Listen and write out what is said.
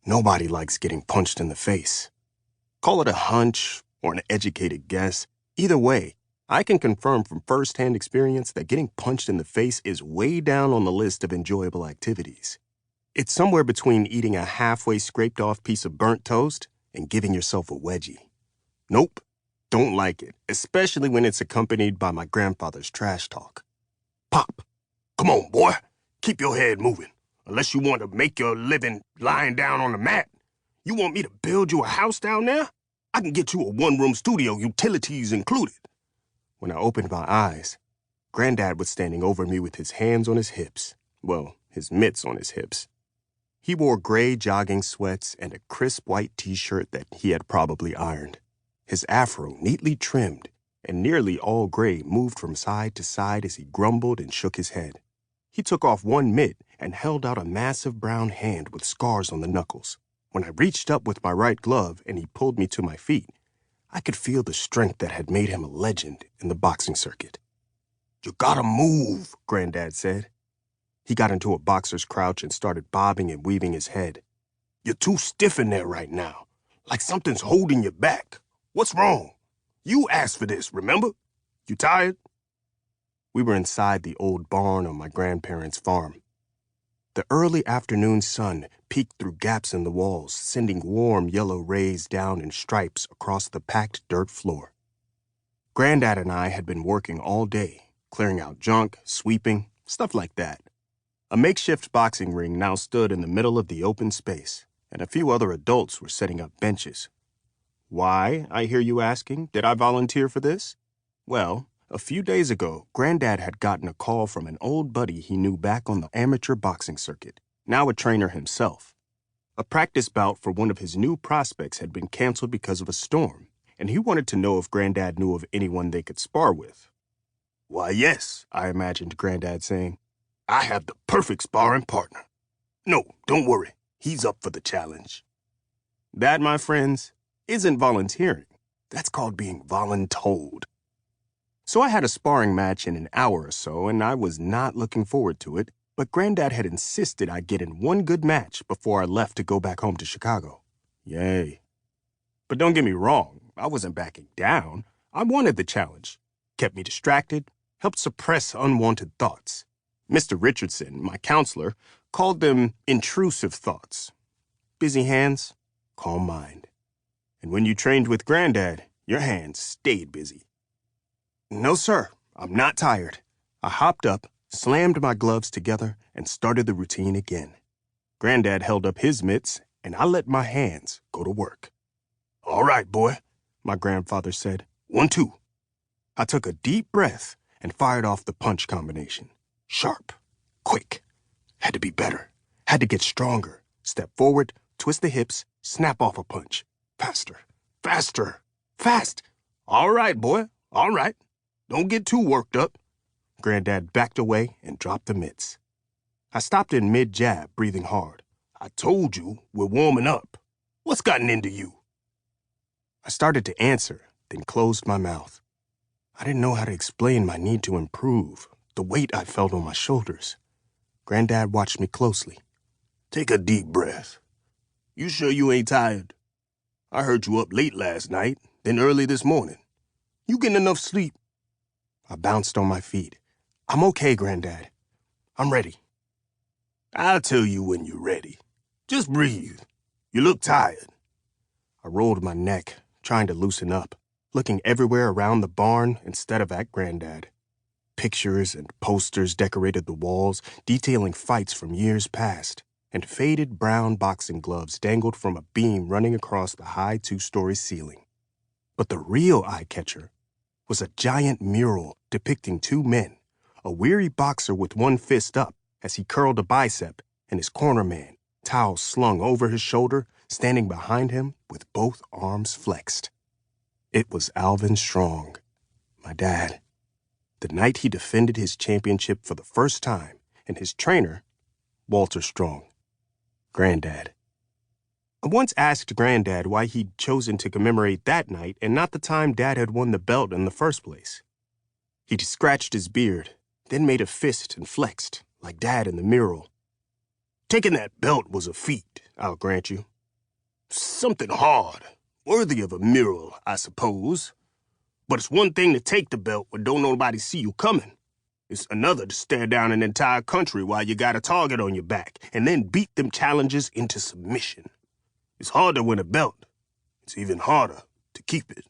Nobody likes getting punched in the face. Call it a hunch or an educated guess. Either way, I can confirm from first-hand experience that getting punched in the face is way down on the list of enjoyable activities. It's somewhere between eating a halfway scraped-off piece of burnt toast and giving yourself a wedgie. Nope, don't like it, especially when it's accompanied by my grandfather's trash talk. Pop, come on, boy. Keep your head moving. Unless you want to make your living lying down on the mat. You want me to build you a house down there? I can get you a one-room studio, utilities included. When I opened my eyes, Granddad was standing over me with his hands on his hips. Well, his mitts on his hips. He wore gray jogging sweats and a crisp white t-shirt that he had probably ironed. His afro, neatly trimmed and nearly all gray, moved from side to side as he grumbled and shook his head. He took off one mitt and held out a massive brown hand with scars on the knuckles. When I reached up with my right glove and he pulled me to my feet, I could feel the strength that had made him a legend in the boxing circuit. "You gotta move," Granddad said. He got into a boxer's crouch and started bobbing and weaving his head. "You're too stiff in there right now, like something's holding you back. What's wrong? You asked for this, remember? You tired?" We were inside the old barn on my grandparents' farm. The early afternoon sun peeked through gaps in the walls, sending warm yellow rays down in stripes across the packed dirt floor. Granddad and I had been working all day, clearing out junk, sweeping, stuff like that. A makeshift boxing ring now stood in the middle of the open space, and a few other adults were setting up benches. Why, I hear you asking, did I volunteer for this? Well, a few days ago, Granddad had gotten a call from an old buddy he knew back on the amateur boxing circuit, now a trainer himself. A practice bout for one of his new prospects had been canceled because of a storm, and he wanted to know if Granddad knew of anyone they could spar with. "Why, yes," I imagined Granddad saying. "I have the perfect sparring partner. No, don't worry. He's up for the challenge." That, my friends, isn't volunteering. That's called being voluntold. So I had a sparring match in an hour or so, and I was not looking forward to it, but Granddad had insisted I get in one good match before I left to go back home to Chicago. Yay. But don't get me wrong, I wasn't backing down. I wanted the challenge. Kept me distracted, helped suppress unwanted thoughts. Mr. Richardson, my counselor, called them intrusive thoughts. Busy hands, calm mind. And when you trained with Granddad, your hands stayed busy. "No, sir, I'm not tired." I hopped up, slammed my gloves together, and started the routine again. Granddad held up his mitts, and I let my hands go to work. "All right, boy," my grandfather said. 1, 2. I took a deep breath and fired off the punch combination. Sharp, quick. Had to be better. Had to get stronger. Step forward, twist the hips, snap off a punch. Faster, faster, fast. "All right, boy, all right. Don't get too worked up." Granddad backed away and dropped the mitts. I stopped in mid-jab, breathing hard. "I told you, we're warming up. What's gotten into you?" I started to answer, then closed my mouth. I didn't know how to explain my need to improve, the weight I felt on my shoulders. Granddad watched me closely. "Take a deep breath. You sure you ain't tired? I heard you up late last night, then early this morning. You getting enough sleep?" I bounced on my feet. "I'm okay, Granddad. I'm ready." "I'll tell you when you're ready. Just breathe. You look tired." I rolled my neck, trying to loosen up, looking everywhere around the barn instead of at Granddad. Pictures and posters decorated the walls, detailing fights from years past, and faded brown boxing gloves dangled from a beam running across the high 2-story ceiling. But the real eye-catcher was a giant mural depicting 2 men, a weary boxer with one fist up as he curled a bicep, and his corner man, towel slung over his shoulder, standing behind him with both arms flexed. It was Alvin Strong, my dad. The night he defended his championship for the first time, and his trainer, Walter Strong, Granddad. I once asked Granddad why he'd chosen to commemorate that night and not the time Dad had won the belt in the first place. He'd scratched his beard, then made a fist and flexed, like Dad in the mural. "Taking that belt was a feat, I'll grant you. Something hard, worthy of a mural, I suppose. But it's one thing to take the belt when don't nobody see you coming. It's another to stare down an entire country while you got a target on your back and then beat them challenges into submission. It's hard to win a belt. It's even harder to keep it.